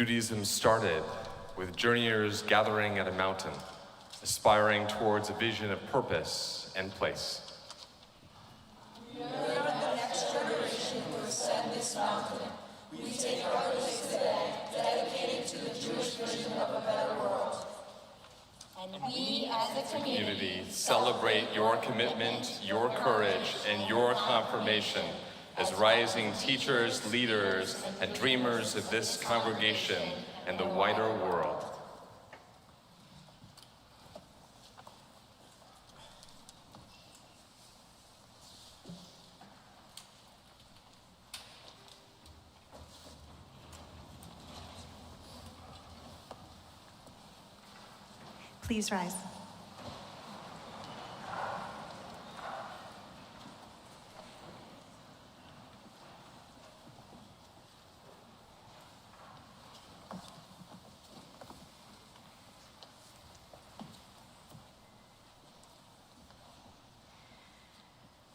Judaism started with journeyers gathering at a mountain, aspiring towards a vision of purpose and place. We are the next generation who ascend this mountain. We take our place today, dedicated to the Jewish vision of a better world. And we, as a community, celebrate your commitment, your courage, and your confirmation as rising teachers, leaders, and dreamers of this congregation and the wider world. Please rise.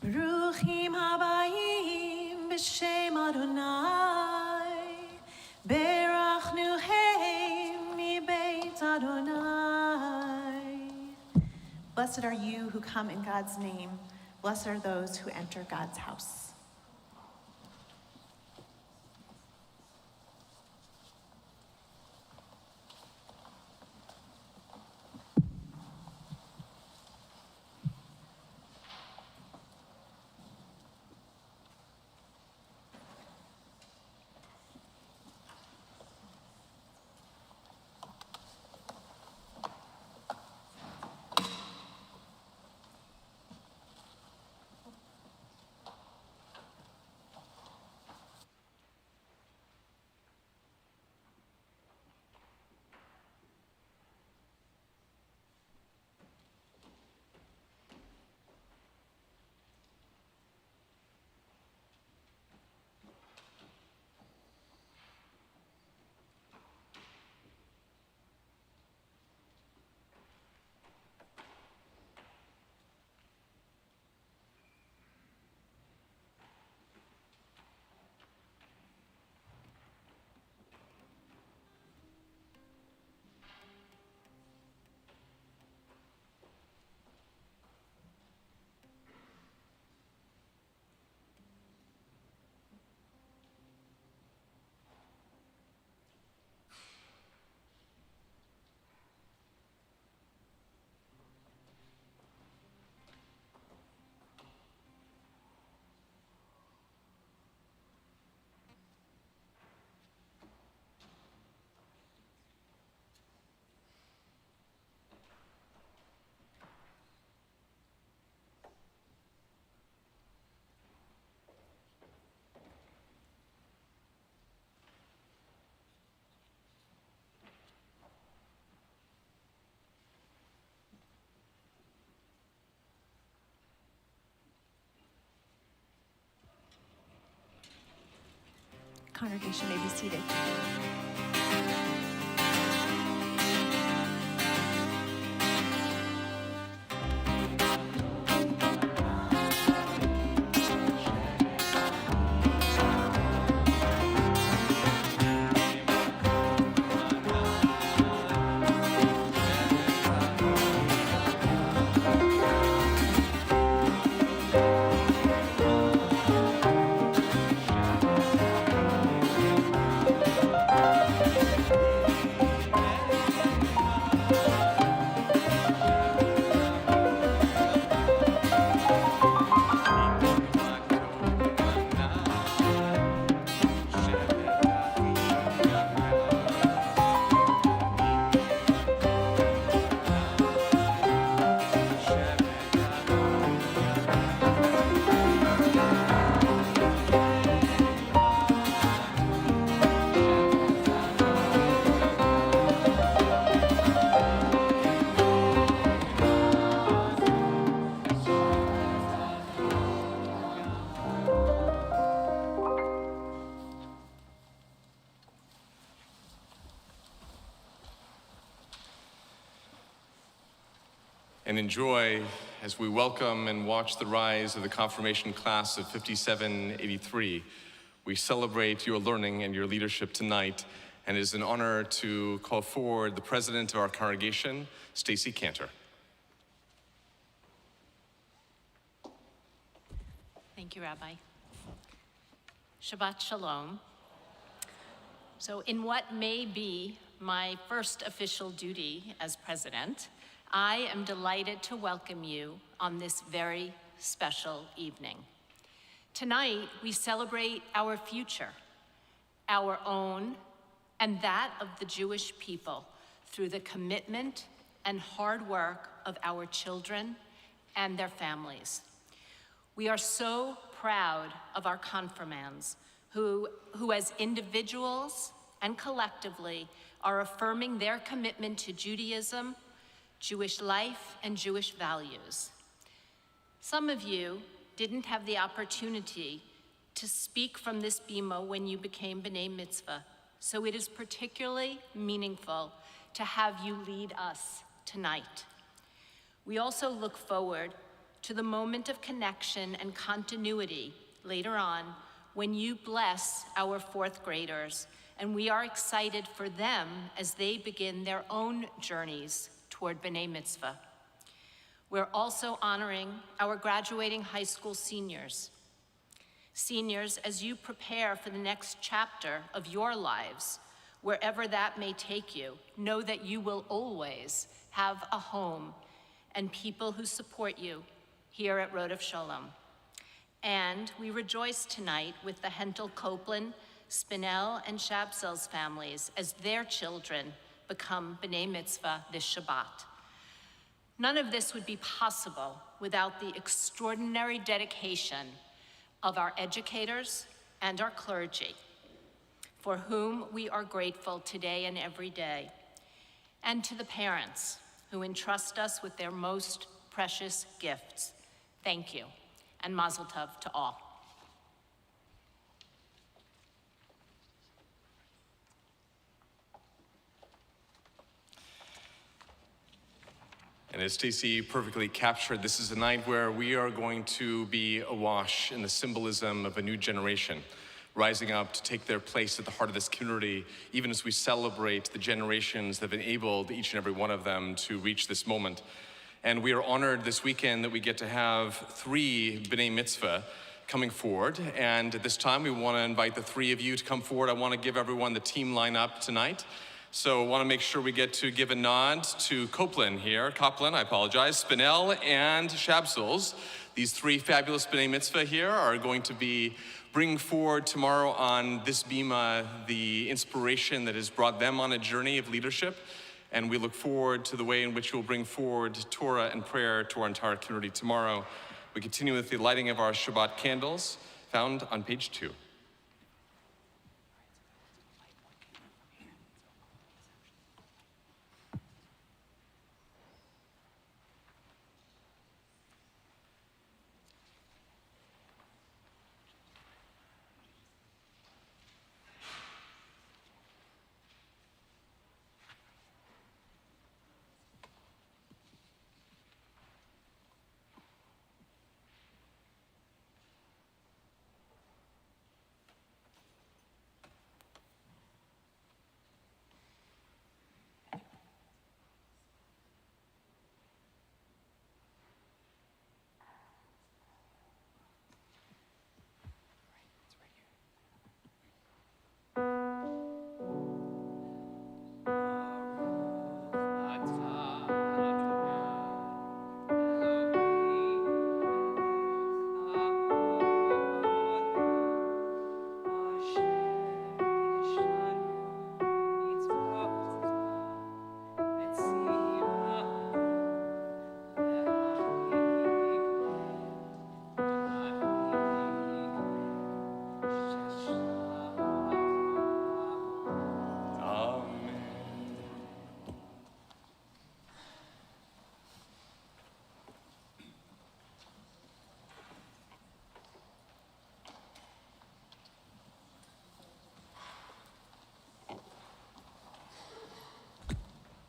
Bruchim habayim b'shem Adonai, berachnu heim mi beit Adonai. Blessed are you who come in God's name. Blessed are those who enter God's house. Congregation may be seated. And enjoy as we welcome and watch the rise of the confirmation class of 5783. We celebrate your learning and your leadership tonight, and it is an honor to call forward the president of our congregation, Stacy Cantor. Thank you, Rabbi. Shabbat Shalom. So in what may be my first official duty as president, I am delighted to welcome you on this very special evening. Tonight, we celebrate our future, our own, and that of the Jewish people through the commitment and hard work of our children and their families. We are so proud of our confirmands who as individuals and collectively are affirming their commitment to Judaism, Jewish life and Jewish values. Some of you didn't have the opportunity to speak from this bima when you became B'nai Mitzvah, so it is particularly meaningful to have you lead us tonight. We also look forward to the moment of connection and continuity later on when you bless our fourth graders, and we are excited for them as they begin their own journeys toward B'nai Mitzvah. We're also honoring our graduating high school seniors. Seniors, as you prepare for the next chapter of your lives, wherever that may take you, know that you will always have a home and people who support you here at Erev Shabbat. And we rejoice tonight with the Hentel Copeland, Spinell, and Shabsel's families as their children become B'nai Mitzvah this Shabbat. None of this would be possible without the extraordinary dedication of our educators and our clergy, for whom we are grateful today and every day, and to the parents who entrust us with their most precious gifts. Thank you, and Mazel Tov to all. And as Stacy perfectly captured, this is a night where we are going to be awash in the symbolism of a new generation, rising up to take their place at the heart of this community, even as we celebrate the generations that have enabled each and every one of them to reach this moment. And we are honored this weekend that we get to have 3 B'nai Mitzvah coming forward. And at this time, we want to invite the 3 of you to come forward. I want to give everyone the team lineup tonight. So I want to make sure we get to give a nod to Copeland, I apologize, Spinell and Shabsels. These 3 fabulous B'nai Mitzvah here are going to be bringing forward tomorrow on this bima the inspiration that has brought them on a journey of leadership. And we look forward to the way in which we'll bring forward Torah and prayer to our entire community tomorrow. We continue with the lighting of our Shabbat candles, found on page 2.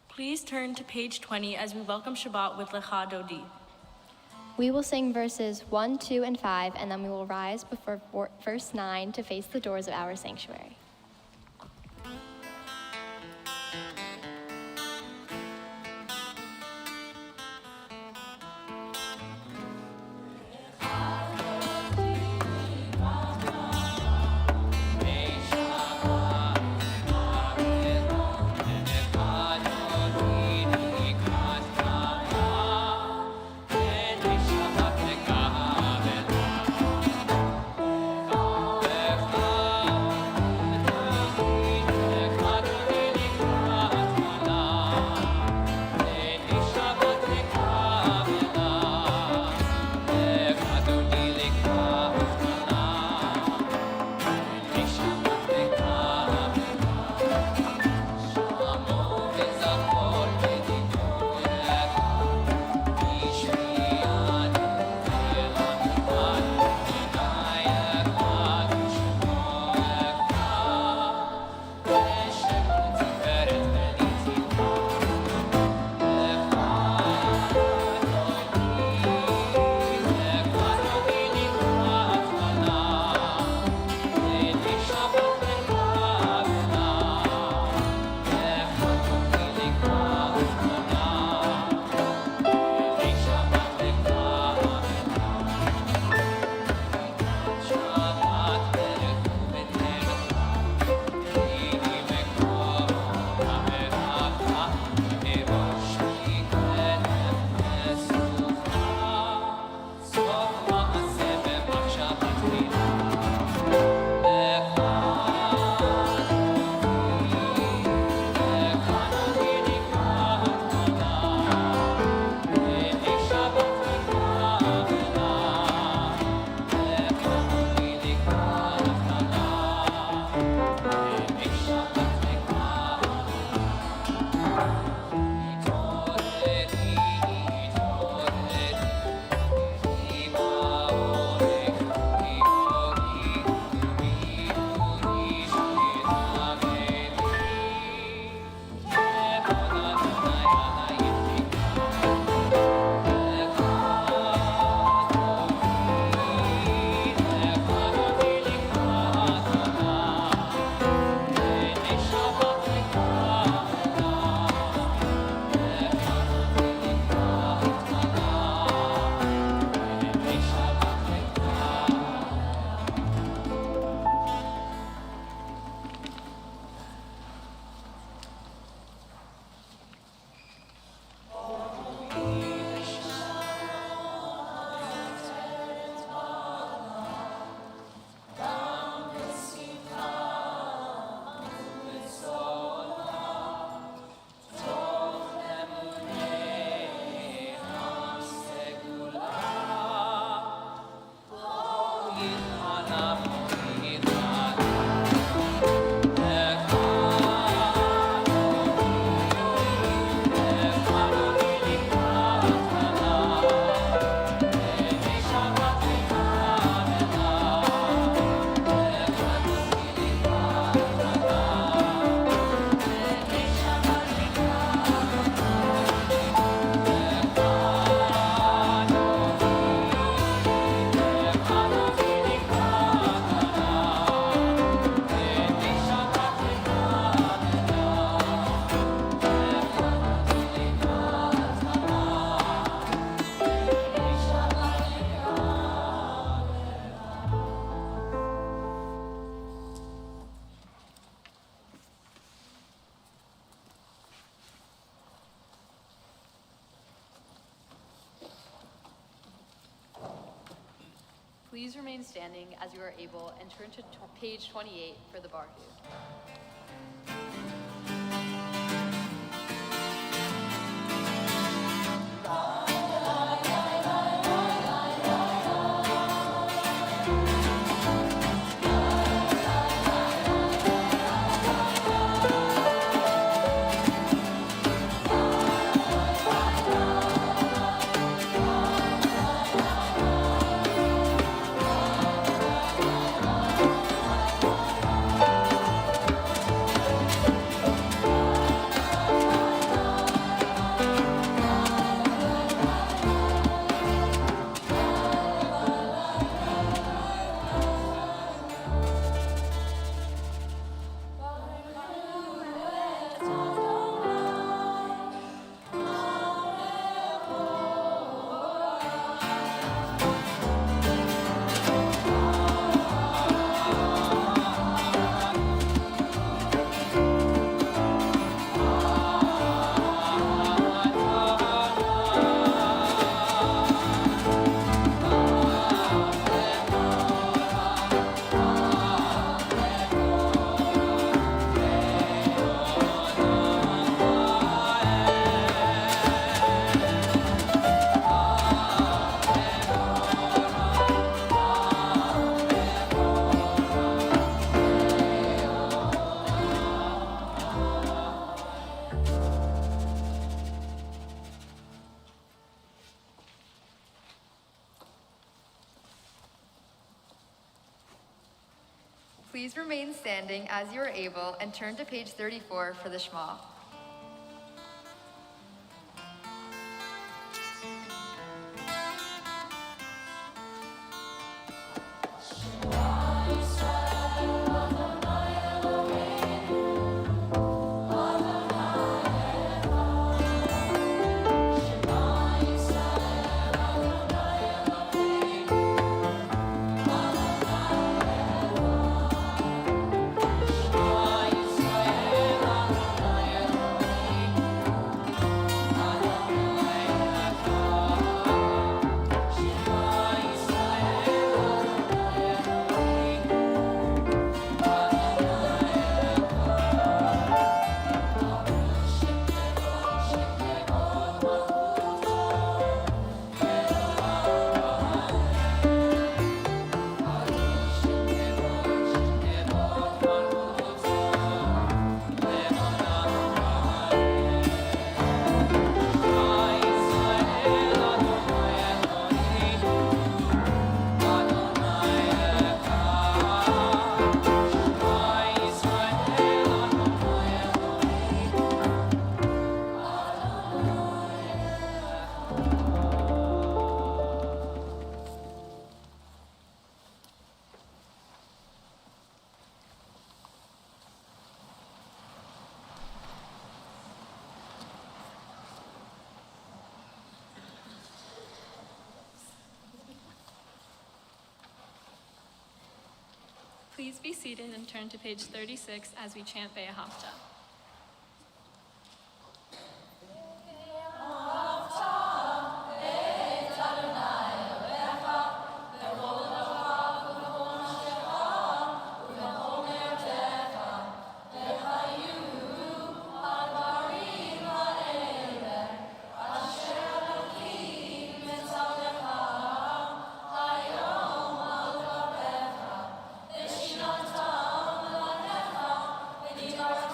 Please turn to page 20 as we welcome Shabbat with Lecha Dodi. We will sing verses 1, 2, and 5, and then we will rise before verse 9 to face the doors of our sanctuary. Please remain standing as you are able and turn to page 28 for the Barhu. Please remain standing as you are able and turn to page 34 for the Shema. Please be seated and turn to page 36 as we chant Be'ahavta.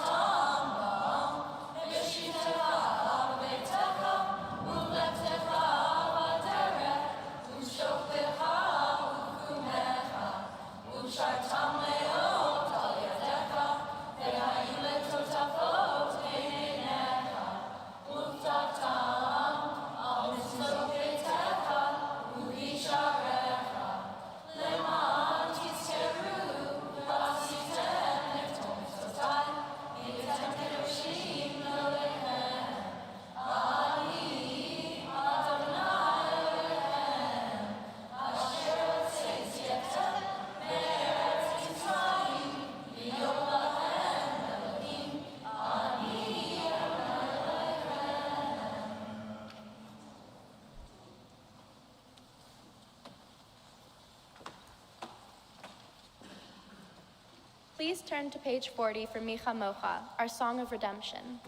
Tom Please turn to page 40 for Micha Mocha, our Song of Redemption.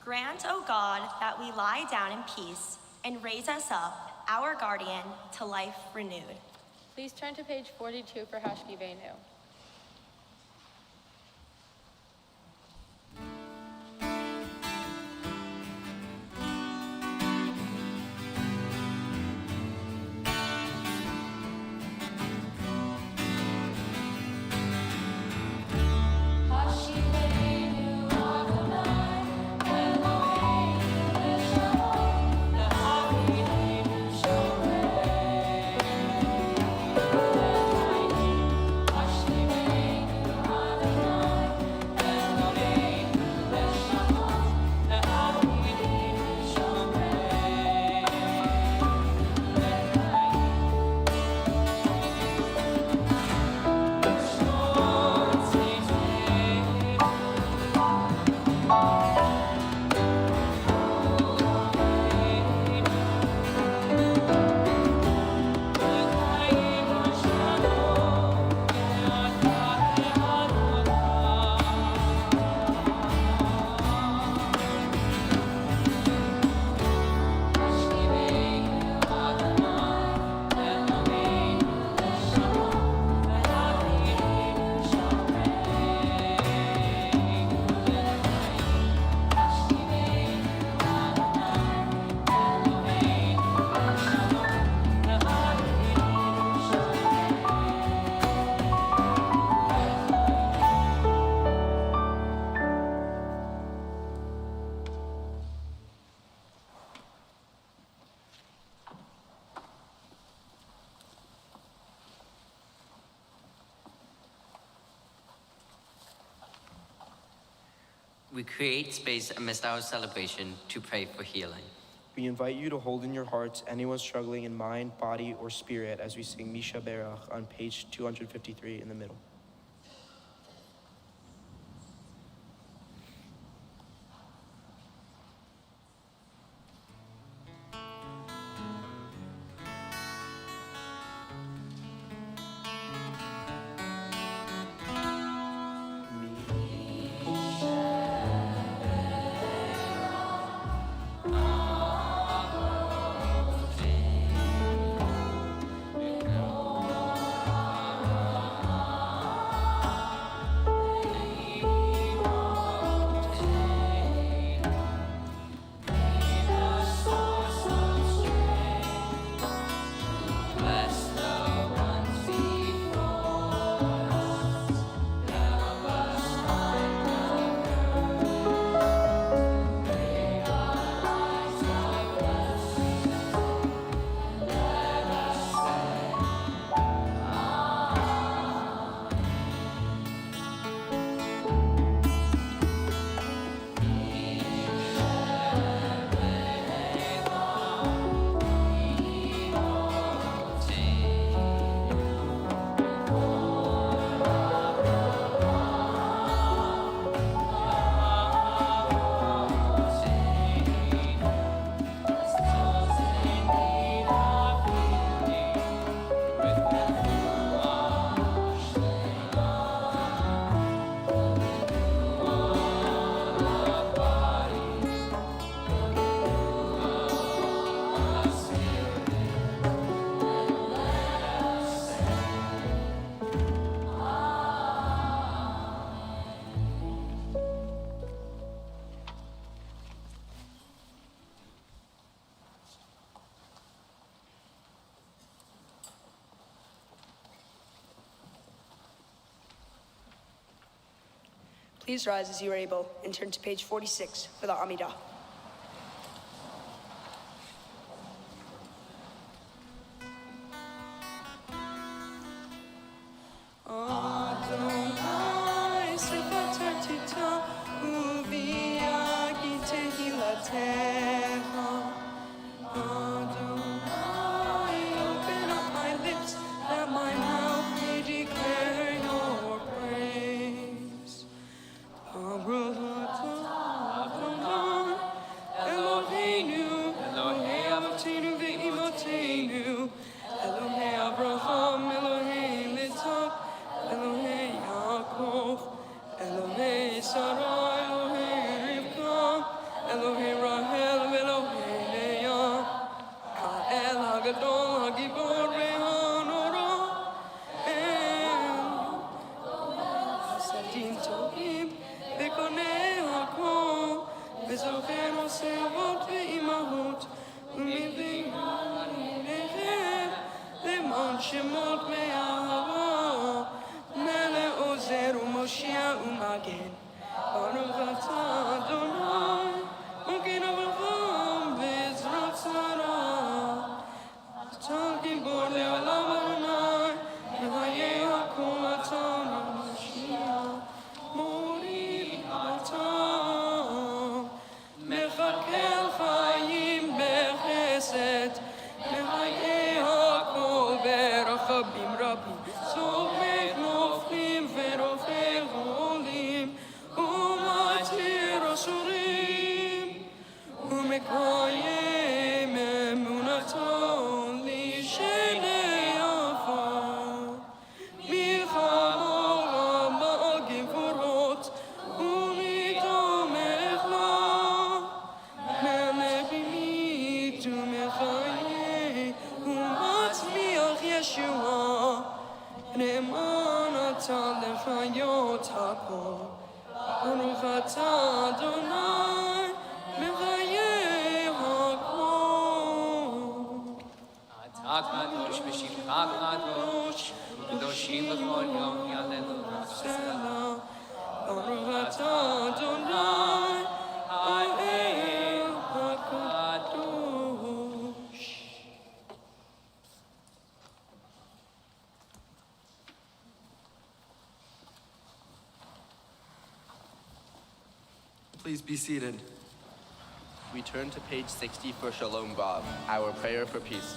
Grant, O God, that we lie down in peace and raise us up, our guardian, to life renewed. Please turn to page 42 for Hashkivenu. We create space amidst our celebration to pray for healing. We invite you to hold in your hearts anyone struggling in mind, body, or spirit as we sing Misha Berach on page 253 in the middle. Please rise as you are able and turn to page 46 for the Amidah. Adonai sefater tita uviagi tehilatecha. Adonai, open up my lips that my mouth may declare your praise. Baruch Adonai, Eloheinu, Elohei Avotenu ve'imotenu, Elohei Abraham, Elohei Yitzhak, Elohei Yaakov, Elohei Sarah, Elohei Rivka, Elohei Rahel, Elohei Leah, Ha'el HaGadol, HaGibor ve'Hanora, Hasadim Tovim, ve'Konei HaKol, ve'Zocher Osevot ve'Imahot, u'Mivim Nehem, למען שמות מאהבה, מלא עוזר ומושיע ומגן. ברוך אתה אדוני, מגן אברהם בעזרת שרה. אתה גיבור לעולם אדוני, והיה הכל אתה מושיע. מוריד אתה, מחכה חיים בחסד, והיה הכל ברחבים רבים, סומך נופלים ורופא חולים, ומתיר אסורים, ומקיים אמונתו לשני עפר. מלחמה רבה גבורות, ומתומך לה, מלך עמית ומחיה, ומצמיח ישועה, נאמן אתה לחיות הכל. ברוך אתה אדוני, מחיה הכל. אתה קדוש ושמך קדוש, קדושים בכל יום יעלנו בסלע. ברוך אתה אדוני, האל הקדוש. Please be seated. We turn to page 60 for Shalom Vav, our prayer for peace.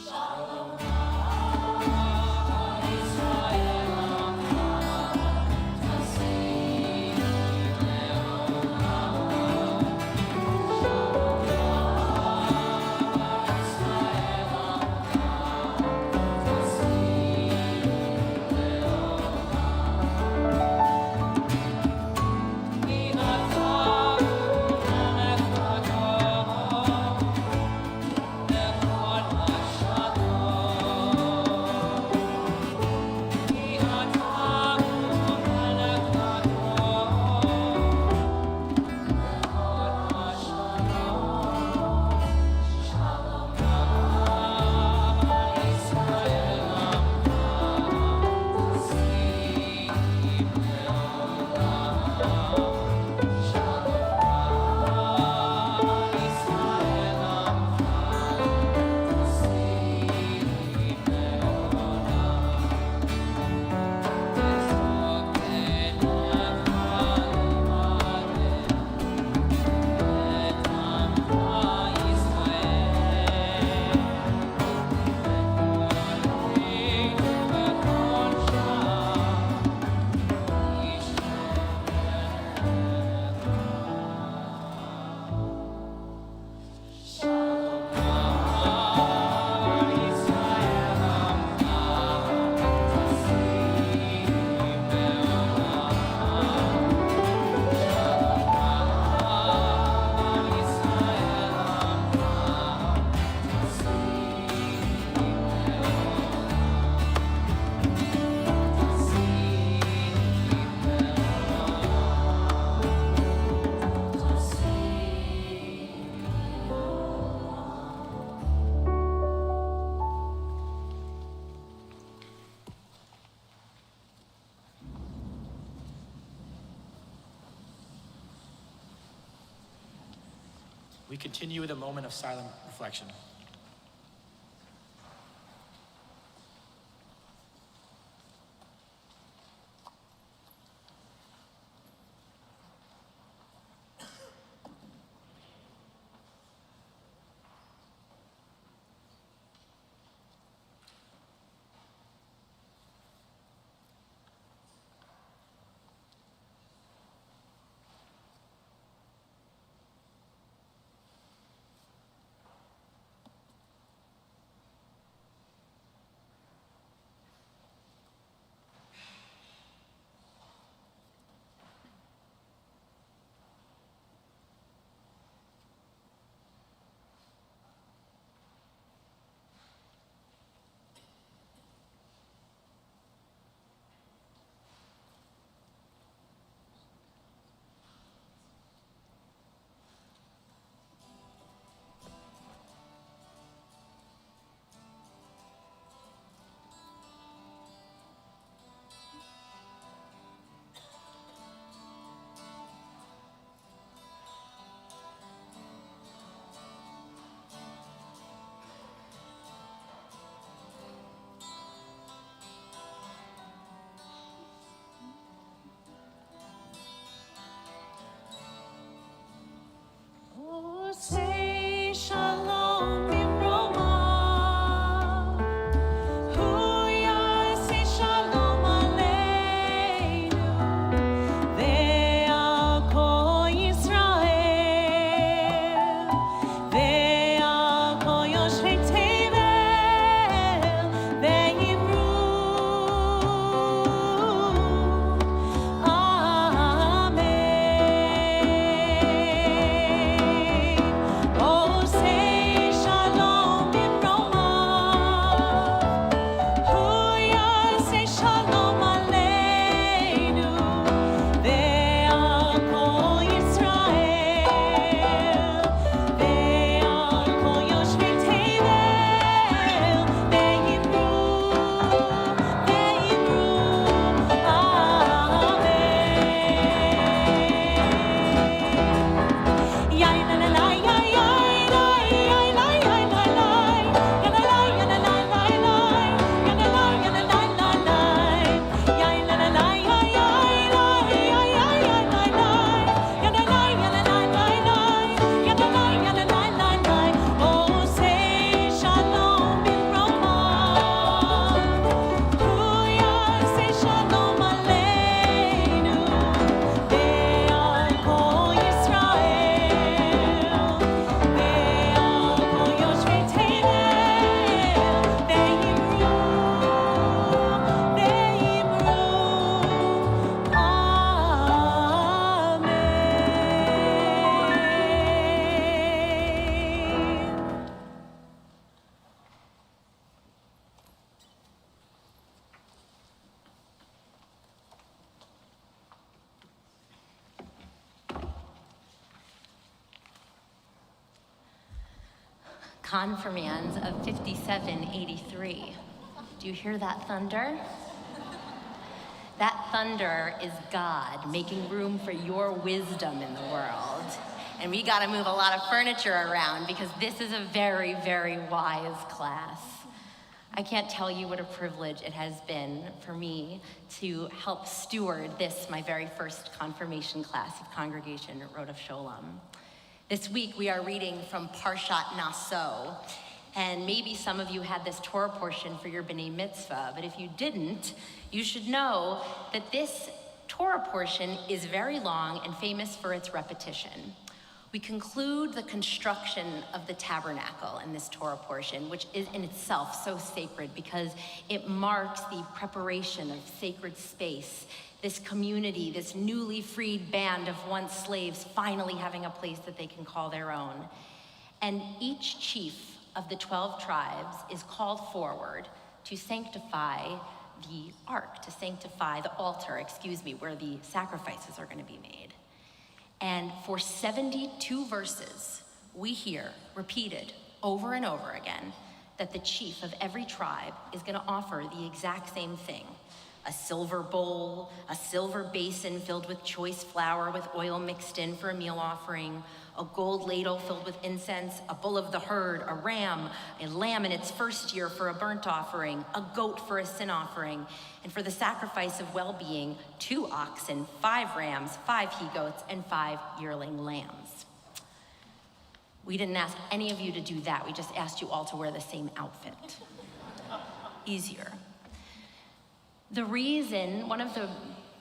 Shalom We continue with a moment of silent reflection. Say shalom bimroma, huya say shalom aleinu, ve'al Yisrael, ve'al yoshvei tevel, ve'yimru, Oh, say shalom bimroma, huya say shalom aleinu, ve'al kol Yisrael, ve'al kol yoshvei tevel, ve'yimru, Oh, say shalom bimroma, huya say shalom aleinu, ve'al kol Yisrael, ve'al kol yoshvei tevel, ve'yimru, Amen. Confirmands of 5783. Do you hear that thunder? That thunder is God making room for your wisdom in the world. And we gotta move a lot of furniture around because this is a very, very wise class. I can't tell you what a privilege it has been for me to help steward this, my very first confirmation class of Congregation at Erev Shabbat. This week we are reading from Parshat Naso, and maybe some of you had this Torah portion for your B'nai Mitzvah, but if you didn't, you should know that this Torah portion is very long and famous for its repetition. We conclude the construction of the tabernacle in this Torah portion, which is in itself so sacred because it marks the preparation of sacred space, this community, this newly freed band of once slaves finally having a place that they can call their own. And each chief of the 12 tribes is called forward to sanctify the ark, to sanctify the altar, where the sacrifices are going to be made. And for 72 verses, we hear repeated over and over again that the chief of every tribe is going to offer the exact same thing: a silver bowl, a silver basin filled with choice flour with oil mixed in for a meal offering, a gold ladle filled with incense, a bull of the herd, a ram, a lamb in its first year for a burnt offering, a goat for a sin offering, and for the sacrifice of well-being, 2 oxen, 5 rams, 5 he-goats, and 5 yearling lambs. We didn't ask any of you to do that. We just asked you all to wear the same outfit. Easier. The reason, one of the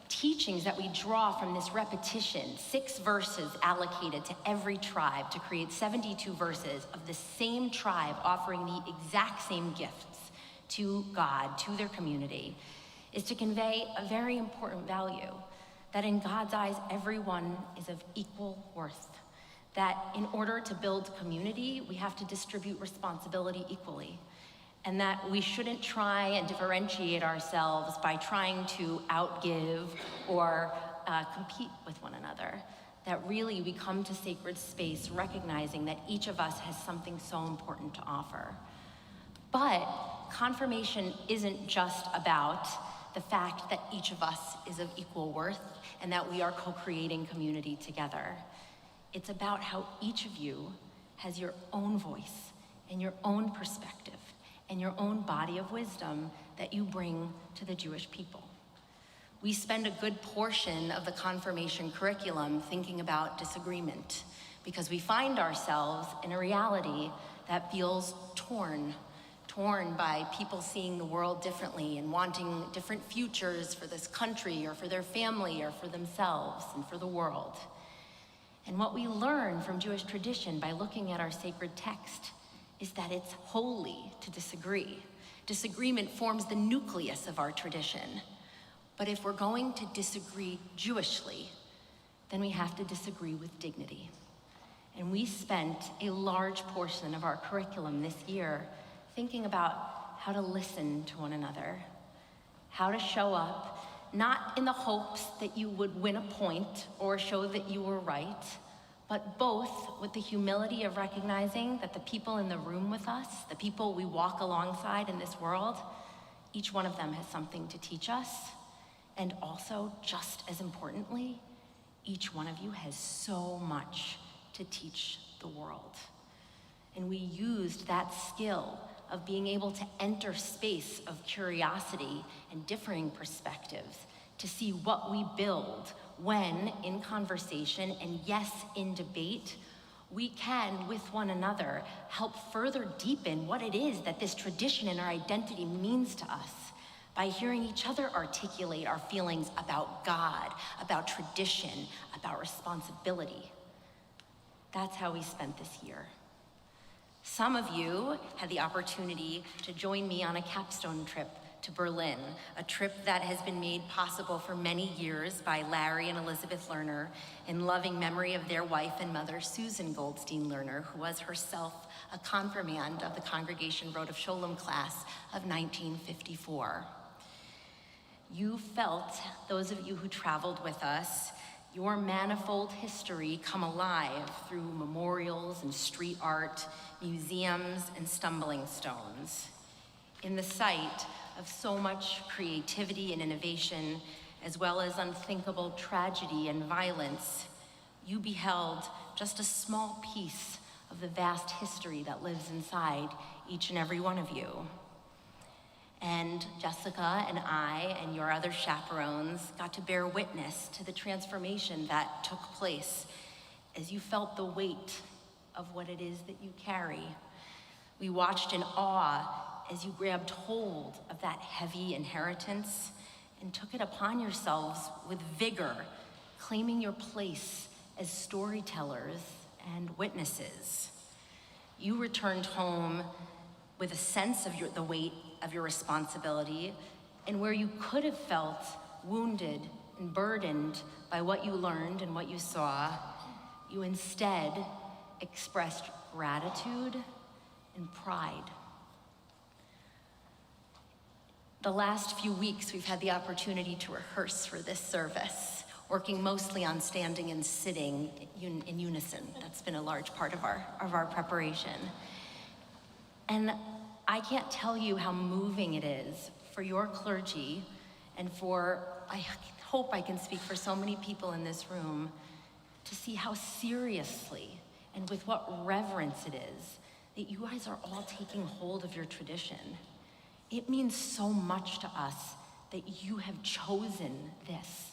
teachings that we draw from this repetition, 6 verses allocated to every tribe to create 72 verses of the same tribe offering the exact same gifts to God, to their community, is to convey a very important value, that in God's eyes, everyone is of equal worth. That in order to build community, we have to distribute responsibility equally. And that we shouldn't try and differentiate ourselves by trying to outgive or compete with one another. That really we come to sacred space recognizing that each of us has something so important to offer. But confirmation isn't just about the fact that each of us is of equal worth and that we are co-creating community together. It's about how each of you has your own voice and your own perspective and your own body of wisdom that you bring to the Jewish people. We spend a good portion of the confirmation curriculum thinking about disagreement because we find ourselves in a reality that feels torn by people seeing the world differently and wanting different futures for this country or for their family or for themselves and for the world. And what we learn from Jewish tradition by looking at our sacred text is that it's holy to disagree. Disagreement forms the nucleus of our tradition. But if we're going to disagree Jewishly, then we have to disagree with dignity. And we spent a large portion of our curriculum this year thinking about how to listen to one another, how to show up, not in the hopes that you would win a point or show that you were right, but both with the humility of recognizing that the people in the room with us, the people we walk alongside in this world, each one of them has something to teach us. And also, just as importantly, each one of you has so much to teach the world. And we used that skill of being able to enter space of curiosity and differing perspectives to see what we build when in conversation and yes, in debate, we can, with one another, help further deepen what it is that this tradition and our identity means to us by hearing each other articulate our feelings about God, about tradition, about responsibility. That's how we spent this year. Some of you had the opportunity to join me on a capstone trip to Berlin, a trip that has been made possible for many years by Larry and Elizabeth Lerner in loving memory of their wife and mother, Susan Goldstein Lerner, who was herself a confirmand of the Congregation Road of Sholem class of 1954. You felt, those of you who traveled with us, your manifold history come alive through memorials and street art, museums and stumbling stones. In the sight of so much creativity and innovation, as well as unthinkable tragedy and violence, you beheld just a small piece of the vast history that lives inside each and every one of you. And Jessica and I and your other chaperones got to bear witness to the transformation that took place as you felt the weight of what it is that you carry. We watched in awe as you grabbed hold of that heavy inheritance and took it upon yourselves with vigor, claiming your place as storytellers and witnesses. You returned home with a sense of the weight of your responsibility, and where you could have felt wounded and burdened by what you learned and what you saw, you instead expressed gratitude and pride. The last few weeks, we've had the opportunity to rehearse for this service, working mostly on standing and sitting in unison. That's been a large part of our preparation. And I can't tell you how moving it is for your clergy and I hope I can speak for so many people in this room, to see how seriously and with what reverence it is that you guys are all taking hold of your tradition. It means so much to us that you have chosen this,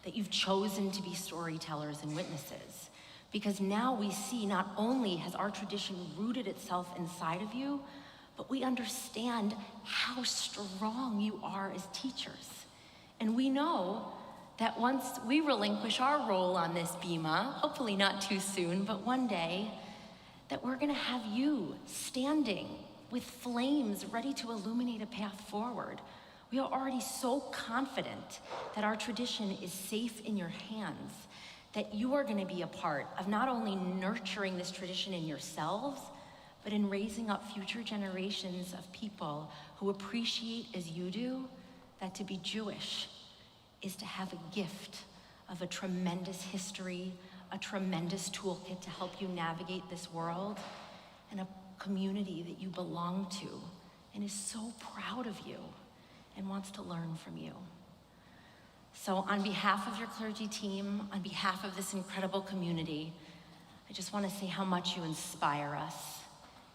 that you've chosen to be storytellers and witnesses. Because now we see not only has our tradition rooted itself inside of you, but we understand how strong you are as teachers. And we know that once we relinquish our role on this bima, hopefully not too soon, but one day, that we're gonna have you standing with flames ready to illuminate a path forward. We are already so confident that our tradition is safe in your hands, that you are gonna be a part of not only nurturing this tradition in yourselves, but in raising up future generations of people who appreciate as you do that to be Jewish is to have a gift of a tremendous history, a tremendous toolkit to help you navigate this world, and a community that you belong to and is so proud of you and wants to learn from you. So on behalf of your clergy team, on behalf of this incredible community, I just want to say how much you inspire us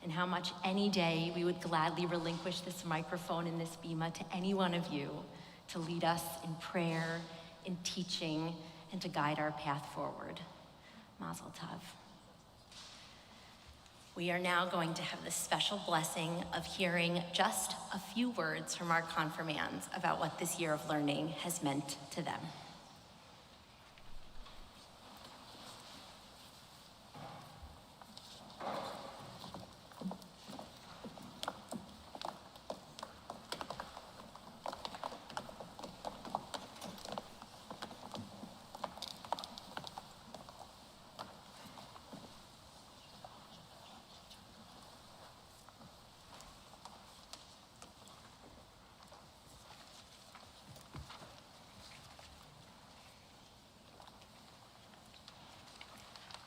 and how much any day we would gladly relinquish this microphone and this bima to any one of you to lead us in prayer, in teaching, and to guide our path forward. Mazel tov. We are now going to have the special blessing of hearing just a few words from our confirmands about what this year of learning has meant to them.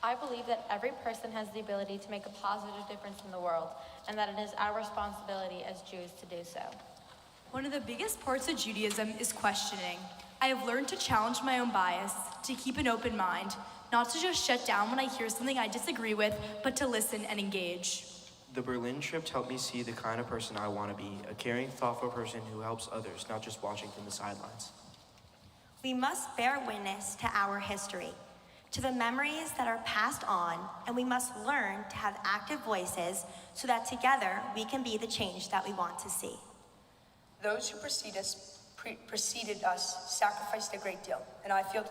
I believe that every person has the ability to make a positive difference in the world, and that it is our responsibility as Jews to do so. One of the biggest parts of Judaism is questioning. I have learned to challenge my own bias, to keep an open mind, not to just shut down when I hear something I disagree with, but to listen and engage. The Berlin trip helped me see the kind of person I want to be, a caring, thoughtful person who helps others, not just watching from the sidelines. We must bear witness to our history, to the memories that are passed on, and we must learn to have active voices so that together we can be the change that we want to see. Those who preceded us sacrificed a great deal, and I feel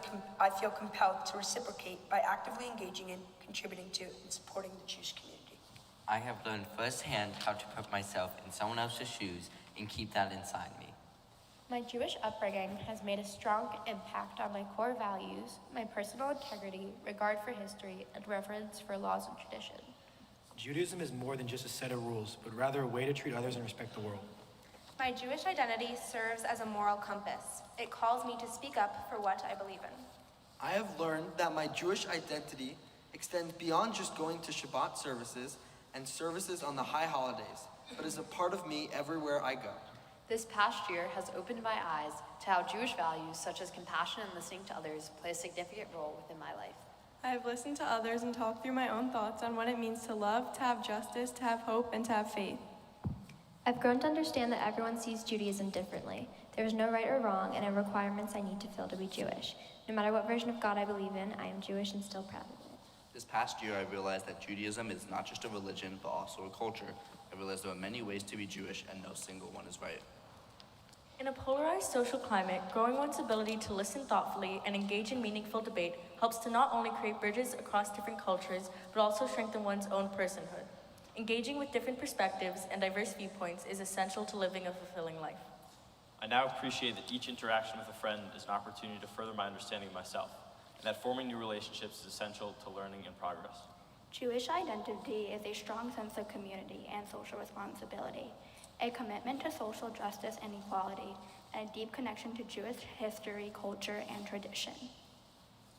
compelled to reciprocate by actively engaging in, contributing to, and supporting the Jewish community. I have learned firsthand how to put myself in someone else's shoes and keep that inside me. My Jewish upbringing has made a strong impact on my core values, my personal integrity, regard for history, and reverence for laws and tradition. Judaism is more than just a set of rules, but rather a way to treat others and respect the world. My Jewish identity serves as a moral compass. It calls me to speak up for what I believe in. I have learned that my Jewish identity extends beyond just going to Shabbat services and services on the high holidays, but is a part of me everywhere I go. This past year has opened my eyes to how Jewish values such as compassion and listening to others play a significant role within my life. I have listened to others and talked through my own thoughts on what it means to love, to have justice, to have hope, and to have faith. I've grown to understand that everyone sees Judaism differently. There is no right or wrong, and no requirements I need to fill to be Jewish. No matter what version of God I believe in, I am Jewish and still proud of it. This past year, I realized that Judaism is not just a religion, but also a culture. I realized there are many ways to be Jewish, and no single one is right. In a polarized social climate, growing one's ability to listen thoughtfully and engage in meaningful debate helps to not only create bridges across different cultures, but also strengthen one's own personhood. Engaging with different perspectives and diverse viewpoints is essential to living a fulfilling life. I now appreciate that each interaction with a friend is an opportunity to further my understanding of myself, and that forming new relationships is essential to learning and progress. Jewish identity is a strong sense of community and social responsibility, a commitment to social justice and equality, and a deep connection to Jewish history, culture, and tradition.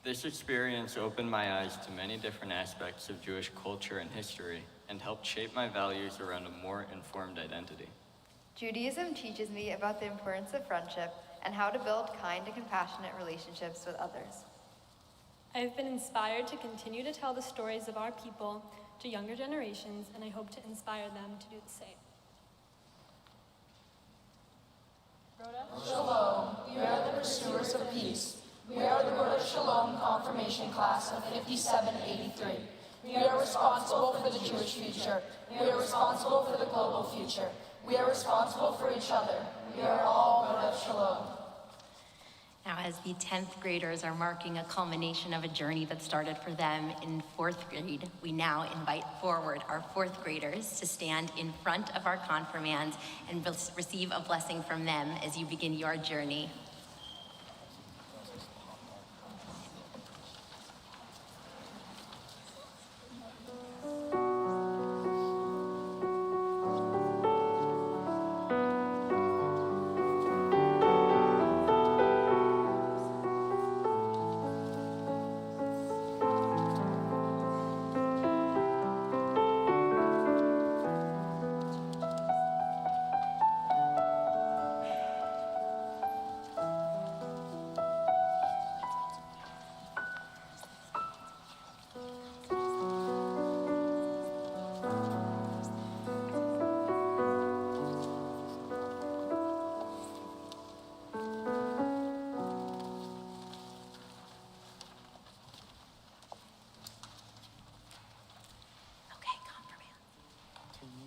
This experience opened my eyes to many different aspects of Jewish culture and history, and helped shape my values around a more informed identity. Judaism teaches me about the importance of friendship and how to build kind and compassionate relationships with others. I have been inspired to continue to tell the stories of our people to younger generations, and I hope to inspire them to do the same. Shalom, we are the pursuers of peace. We are the Word of Shalom confirmation class of 5783. We are responsible for the Jewish future. We are responsible for the global future. We are responsible for each other. We are all Word of Shalom. Now, as the 10th graders are marking a culmination of a journey that started for them in 4th grade, we now invite forward our 4th graders to stand in front of our confirmands and receive a blessing from them as you begin your journey.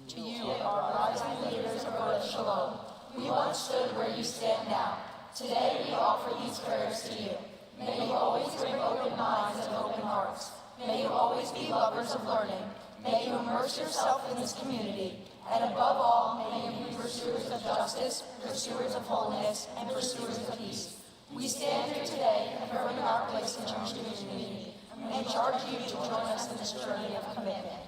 To you, our rising leaders of Word of Shalom, we once stood where you stand now. Today we offer these prayers to you. May you always bring open minds and open hearts. May you always be lovers of learning. May you immerse yourself in this community. And above all, may you be pursuers of justice, pursuers of holiness, and pursuers of peace. We stand here today affirming our place in the Jewish community and charge you to join us in this journey of commitment.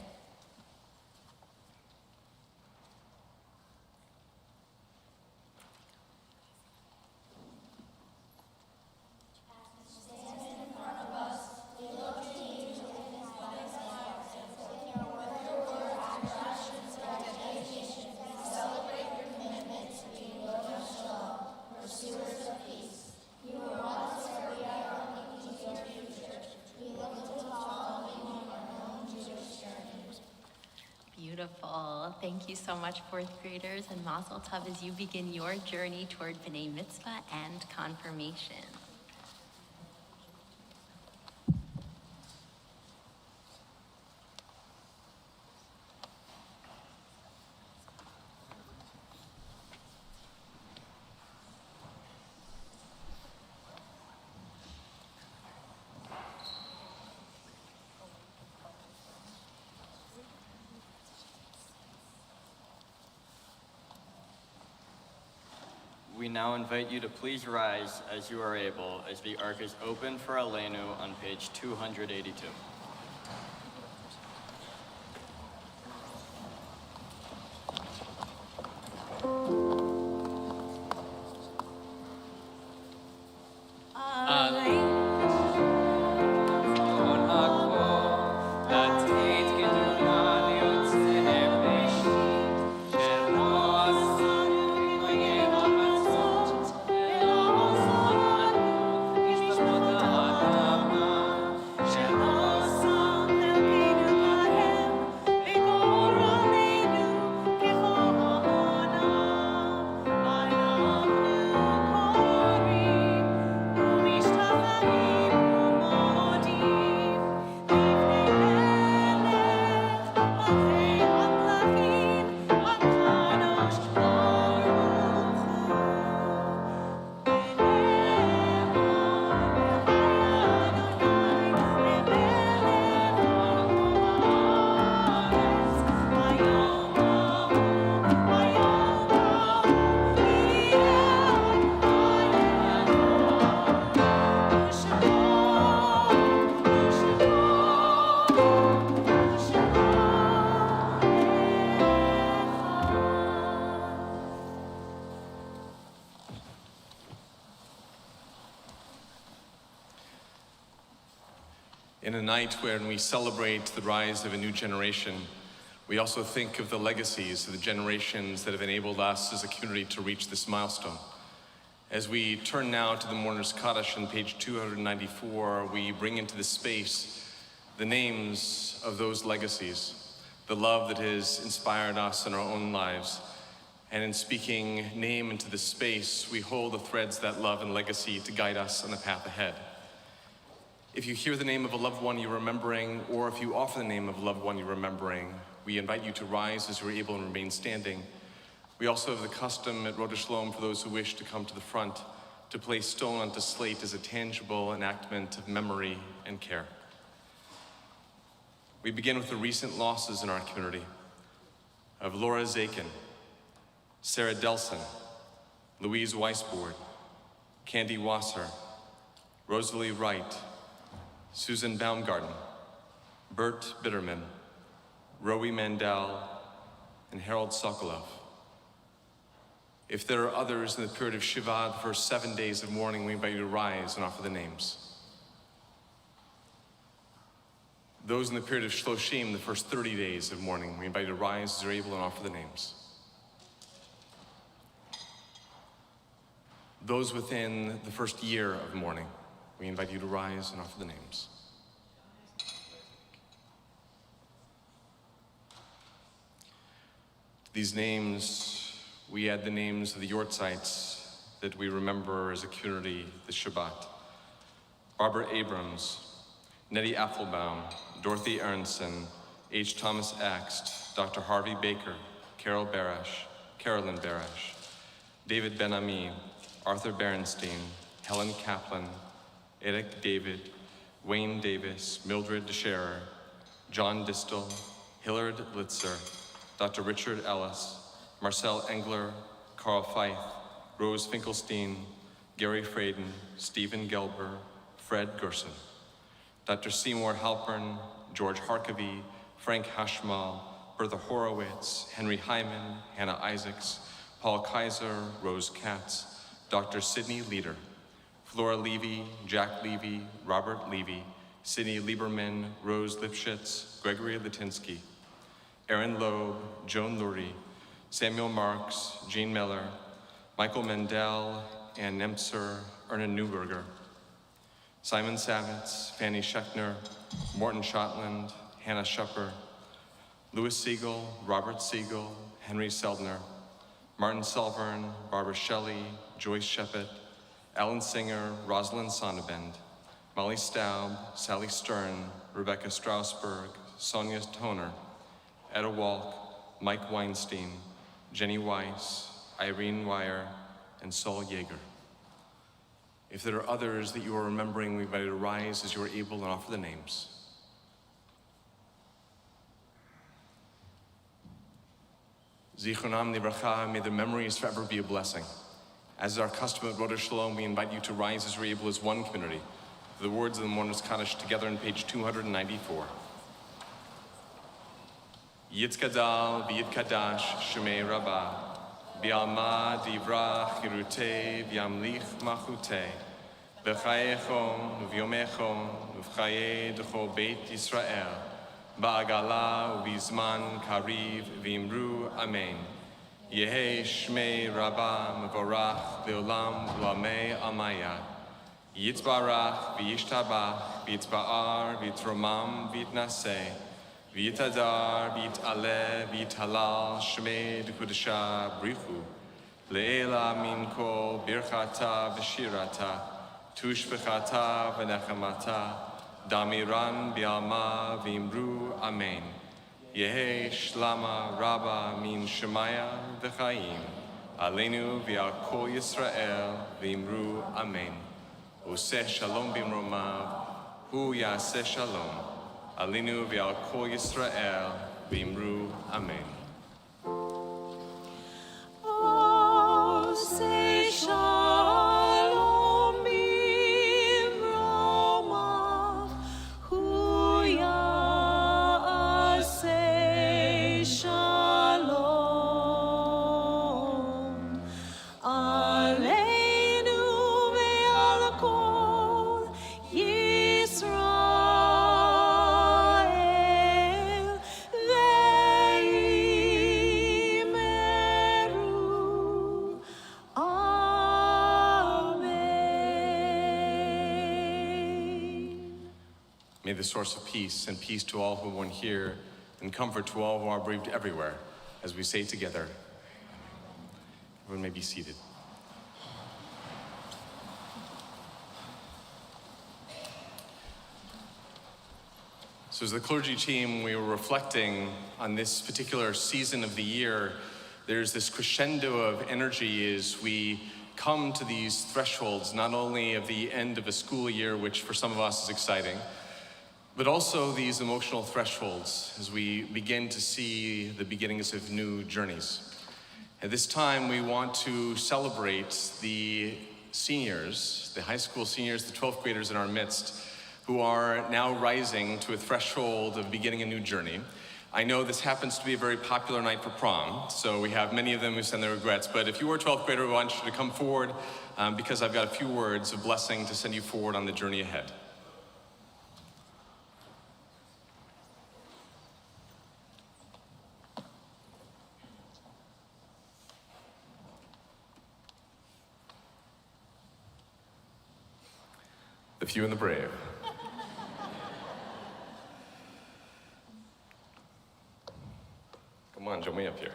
Beautiful. Thank you so much, 4th graders, and Mazel Tov as you begin your journey toward B'nai Mitzvah and confirmation. We now invite you to please rise as you are able as the ark is open for Aleinu on page 282. In a night when we celebrate the rise of a new generation, we also think of the legacies of the generations that have enabled us as a community to reach this milestone. As we turn now to the Mourner's Kaddish on page 294, we bring into the space the names of those legacies, the love that has inspired us in our own lives. And in speaking name into the space, we hold the threads of that love and legacy to guide us on the path ahead. If you hear the name of a loved one you're remembering, or if you offer the name of a loved one you're remembering, we invite you to rise as you're able and remain standing. We also have the custom at Rhoda Shalom for those who wish to come to the front to place stone onto slate as a tangible enactment of memory and care. We begin with the recent losses in our community of Laura Zakin, Sarah Delson, Louise Weisbord, Candy Wasser, Rosalie Wright, Susan Baumgarten, Bert Bitterman, Rowie Mandel, and Harold Sokolov. If there are others in the period of Shiva, the first 7 days of mourning, we invite you to rise and offer the names. Those in the period of Shloshim, the first 30 days of mourning, we invite you to rise as you're able and offer the names. Those within the first year of mourning, we invite you to rise and offer the names. These names, we add the names of the Yortzites that we remember as a community this Shabbat. Barbara Abrams, Nettie Applebaum, Dorothy Aronson, H. Thomas Axt, Dr. Harvey Baker, Carolyn Barash, David Ben-Ami, Arthur Berenstein, Helen Kaplan, Eric David, Wayne Davis, Mildred DeSherer, John Distel, Hillard Litzer, Dr. Richard Ellis, Marcel Engler, Carl Feith, Rose Finkelstein, Gary Fraden, Stephen Gelber, Fred Gerson, Dr. Seymour Halpern, George Harkavy, Frank Hashmal, Bertha Horowitz, Henry Hyman, Hannah Isaacs, Paul Kaiser, Rose Katz, Dr. Sidney Leader, Flora Levy, Jack Levy, Robert Levy, Sidney Lieberman, Rose Lipschitz, Gregory Latinsky, Aaron Loeb, Joan Lurie, Samuel Marks, Jean Miller, Michael Mendel, Ann Nemtzer, Erna Newberger, Simon Savitz, Fanny Schechner, Morton Shotland, Hannah Schupper, Louis Siegel, Robert Siegel, Henry Seldner, Martin Selvern, Barbara Shelley, Joyce Shepard, Alan Singer, Rosalind Sonnabend, Molly Staub, Sally Stern, Rebecca Strausberg, Sonia Toner, Etta Walk, Mike Weinstein, Jenny Weiss, Irene Weyer, and Saul Yeager. If there are others that you are remembering, we invite you to rise as you are able and offer the names. Zichronam Livracha, may their memories forever be a blessing. As is our custom at Rhoda Shalom, we invite you to rise as you are able as one community. The words of the Mourner's Kaddish together on page 294. Yitzkadal v'yitkadash shemei rabbah, bi'alma divrach yirutei v'yamlich machutei, v'chayechom v'yomechom v'chayei d'chol beit Yisrael, ba'agala u'bizman kariv v'imru amen. Yehei shmei rabbah mevorach le'olam v'lamei amayad. Yitzbarach v'yishtabach v'yitzba'ar v'yitromam v'yitnaseh, V'yitadar, v'yit'aleh, v'yit'halal, shmei d'kudesha brichu, le'ela min kol birchata v'shirata, tushbechata v'nechamata, damiran bi'alma v'imru amen. Yehe shlama rabba min shemaya v'chaim, aleinu v'al kol Yisrael v'imru amen. Oseh shalom b'mromav, hu yaseh shalom. Alinu v'al kol Yisrael v'imru amen. Oseh shalom b'mromav, hu yaseh shalom. Aleinu v'al kol Yisrael. May the source of peace and peace to all who mourn here and comfort to all who are bereaved everywhere, as we say together. Everyone may be seated. So as the clergy team, we were reflecting on this particular season of the year. There's this crescendo of energy as we come to these thresholds, not only of the end of a school year, which for some of us is exciting, but also these emotional thresholds as we begin to see the beginnings of new journeys. At this time, we want to celebrate the seniors, the high school seniors, the 12th graders in our midst, who are now rising to a threshold of beginning a new journey. I know this happens to be a very popular night for prom, so we have many of them who send their regrets, but if you are a 12th grader, I want you to come forward because I've got a few words of blessing to send you forward on the journey ahead. The few and the brave. Come on, join me up here.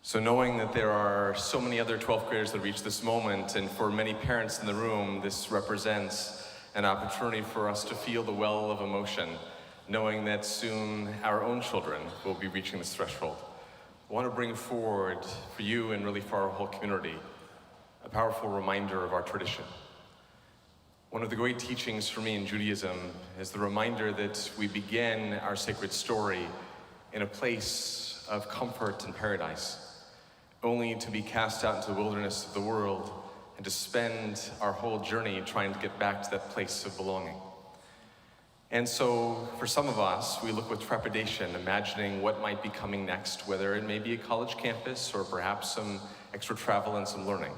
So knowing that there are so many other 12th graders that reach this moment, and for many parents in the room, this represents an opportunity for us to feel the well of emotion, knowing that soon our own children will be reaching this threshold. I want to bring forward for you and really for our whole community a powerful reminder of our tradition. One of the great teachings for me in Judaism is the reminder that we begin our sacred story in a place of comfort and paradise, only to be cast out into the wilderness of the world and to spend our whole journey trying to get back to that place of belonging. And so for some of us, we look with trepidation, imagining what might be coming next, whether it may be a college campus or perhaps some extra travel and some learning.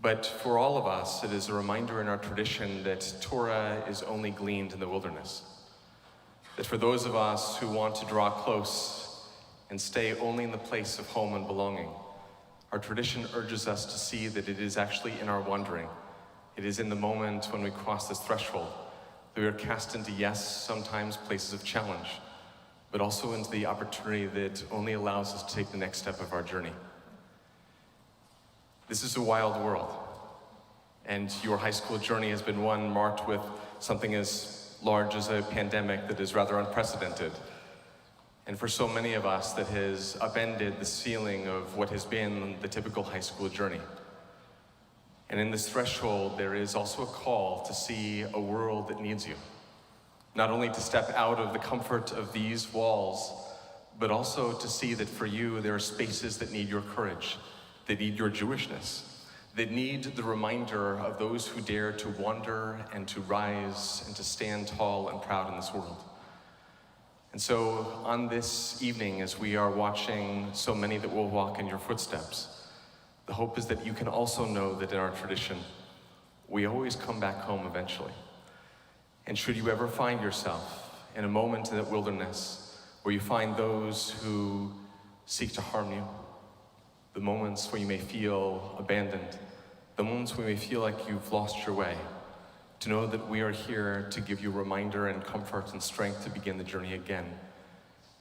But for all of us, it is a reminder in our tradition that Torah is only gleaned in the wilderness. That for those of us who want to draw close and stay only in the place of home and belonging, our tradition urges us to see that it is actually in our wandering. It is in the moment when we cross this threshold that we are cast into, yes, sometimes places of challenge, but also into the opportunity that only allows us to take the next step of our journey. This is a wild world, and your high school journey has been one marked with something as large as a pandemic that is rather unprecedented. And for so many of us, that has upended the ceiling of what has been the typical high school journey. And in this threshold, there is also a call to see a world that needs you. Not only to step out of the comfort of these walls, but also to see that for you, there are spaces that need your courage, that need your Jewishness, that need the reminder of those who dare to wander and to rise and to stand tall and proud in this world. And so on this evening, as we are watching so many that will walk in your footsteps, the hope is that you can also know that in our tradition, we always come back home eventually. And should you ever find yourself in a moment in that wilderness where you find those who seek to harm you, the moments where you may feel abandoned, the moments where you may feel like you've lost your way, to know that we are here to give you reminder and comfort and strength to begin the journey again.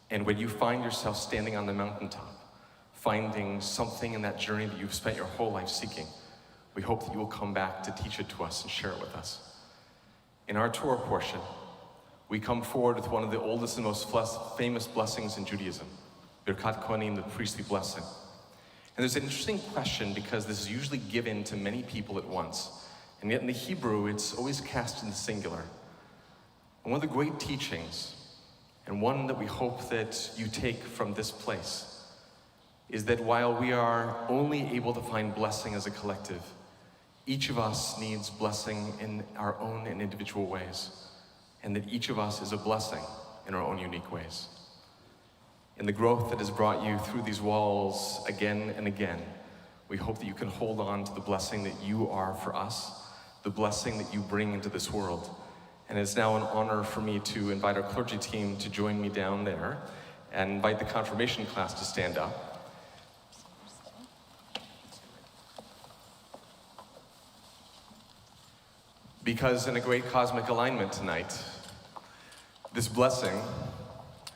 And when you find yourself standing on the mountaintop, finding something in that journey that you've spent your whole life seeking, we hope that you will come back to teach it to us and share it with us. In our Torah portion, we come forward with one of the oldest and most famous blessings in Judaism, Birkat Kohanim, the priestly blessing. And there's an interesting question because this is usually given to many people at once, and yet in the Hebrew, it's always cast in the singular. And one of the great teachings, and one that we hope that you take from this place, is that while we are only able to find blessing as a collective, each of us needs blessing in our own and individual ways, and that each of us is a blessing in our own unique ways. In the growth that has brought you through these walls again and again, we hope that you can hold on to the blessing that you are for us, the blessing that you bring into this world. And it's now an honor for me to invite our clergy team to join me down there and invite the confirmation class to stand up. Because in a great cosmic alignment tonight, this blessing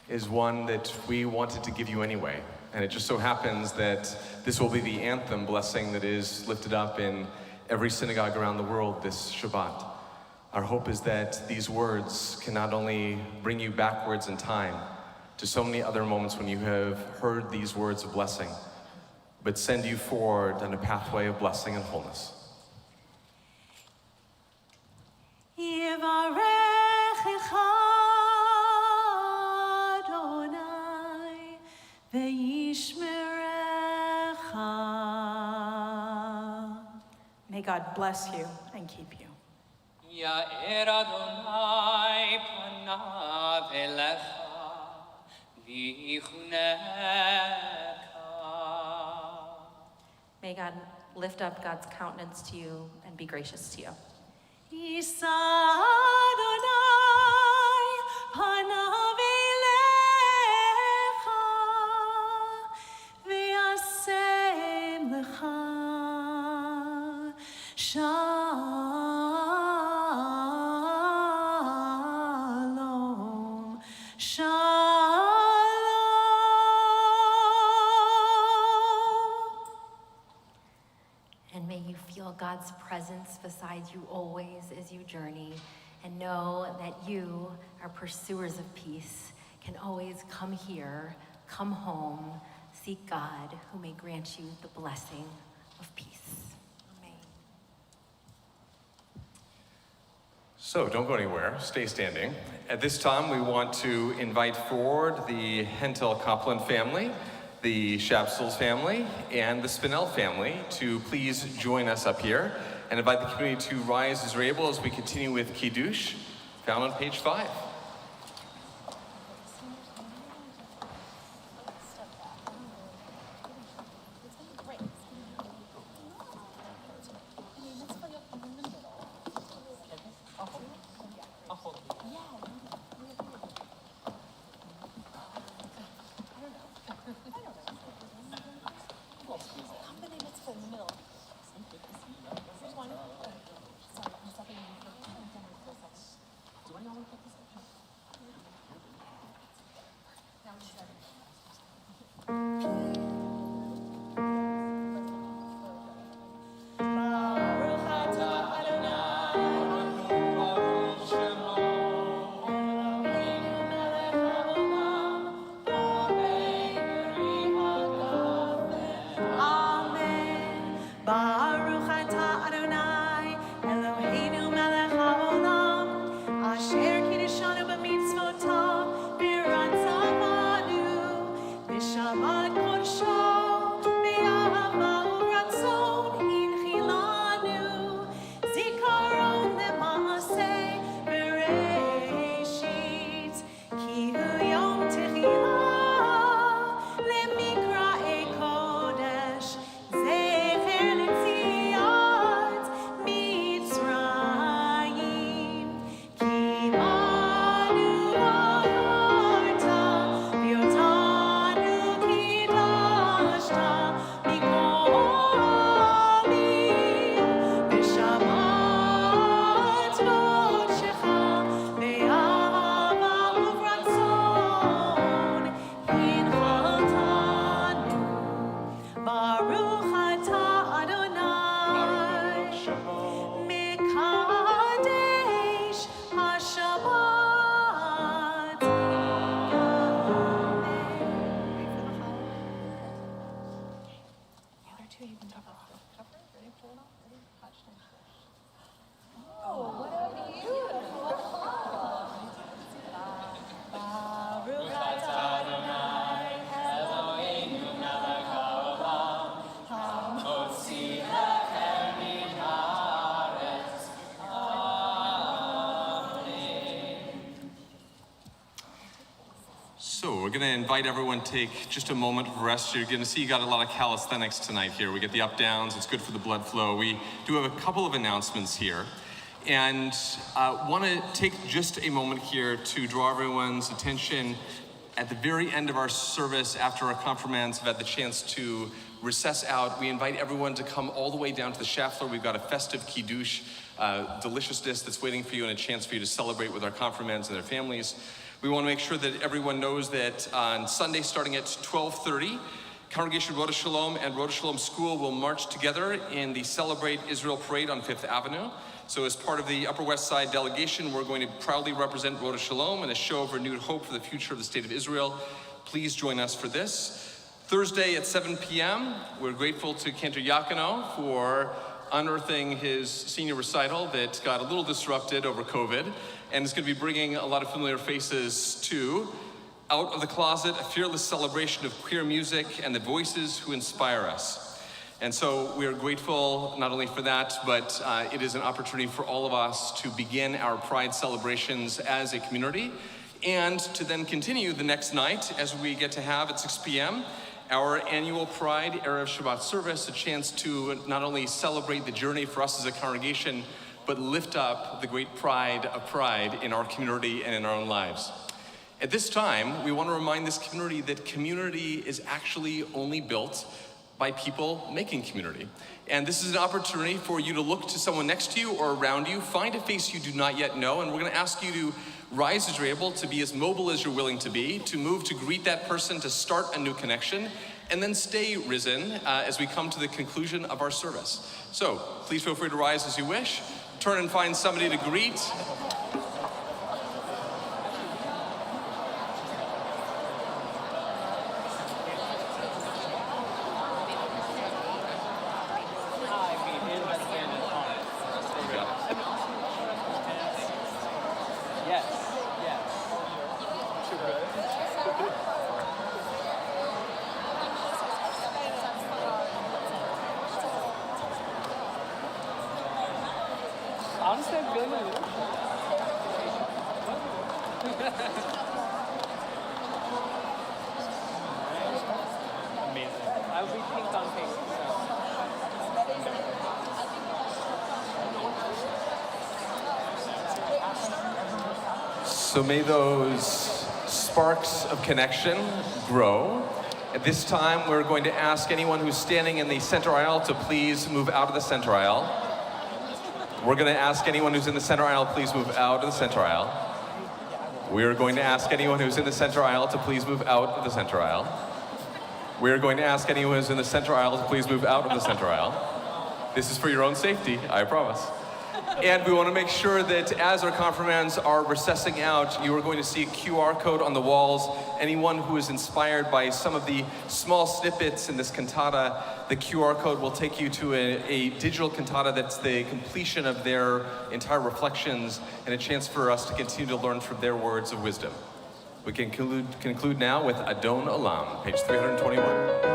is one that we wanted to give you anyway. And it just so happens that this will be the anthem blessing that is lifted up in every synagogue around the world this Shabbat. Our hope is that these words can not only bring you backwards in time to so many other moments when you have heard these words of blessing, but send you forward on a pathway of blessing and wholeness. May God bless you and keep you. Ya'er Adonai panav elecha v'yichuneka. May God lift up God's countenance to you and be gracious to you. Yisa Adonai panav elecha v'yasem lecha shalom shalom. And may you feel God's presence beside you always as you journey, and know that you, our pursuers of peace, can always come here, come home, seek God, who may grant you the blessing of peace. Amen. So don't go anywhere, stay standing. At this time, we want to invite forward the Hentel Copland family, the Shapsels family, and the Spinell family to please join us up here, and invite the community to rise as you're able as we continue with Kiddush, found on page 5. So we're going to invite everyone to take just a moment of rest. You're going to see you got a lot of calisthenics tonight here. We get the up downs. It's good for the blood flow. We do have a couple of announcements here, and want to take just a moment here to draw everyone's attention at the very end of our service, after our confirmands have had the chance to recess out, we invite everyone to come all the way down to the Schaffler. We've got a festive kiddush, deliciousness that's waiting for you and a chance for you to celebrate with our confirmands and their families. We want to make sure that everyone knows that on Sunday, starting at 12:30, Congregation Rodah Shalom and Rodah Shalom School will march together in the Celebrate Israel Parade on 5th Avenue. So as part of the Upper West Side delegation, we're going to proudly represent Rodah Shalom in a show of renewed hope for the future of the state of Israel. Please join us for this. Thursday at 7 p.m., we're grateful to Cantor Yakino for unearthing his senior recital that got a little disrupted over COVID, and is going to be bringing a lot of familiar faces to Out of the Closet, a fearless celebration of queer music and the voices who inspire us. And so we are grateful not only for that, but it is an opportunity for all of us to begin our Pride celebrations as a community, and to then continue the next night as we get to have at 6 p.m. our annual Pride Erev Shabbat service, a chance to not only celebrate the journey for us as a congregation, but lift up the great pride of pride in our community and in our own lives. At this time, we want to remind this community that community is actually only built by people making community. And this is an opportunity for you to look to someone next to you or around you, find a face you do not yet know, and we're going to ask you to rise as you're able, to be as mobile as you're willing to be, to move to greet that person, to start a new connection, and then stay risen as we come to the conclusion of our service. So please feel free to rise as you wish, turn and find somebody to greet. Honestly, I'm feeling a little amazing. I will be pink on pink. So may those sparks of connection grow. At this time, we're going to ask anyone who's standing in the center aisle to please move out of the center aisle. We're going to ask anyone who's in the center aisle, please move out of the center aisle. We're going to ask anyone who's in the center aisle to please move out of the center aisle. We're going to ask anyone who's in the center aisle to please move out of the center aisle. This is for your own safety, I promise. And we want to make sure that as our confirmands are recessing out, you are going to see a QR code on the walls. Anyone who is inspired by some of the small snippets in this cantata, the QR code will take you to a digital cantata that's the completion of their entire reflections, and a chance for us to continue to learn from their words of wisdom. We can conclude now with Adon Olam, page 321.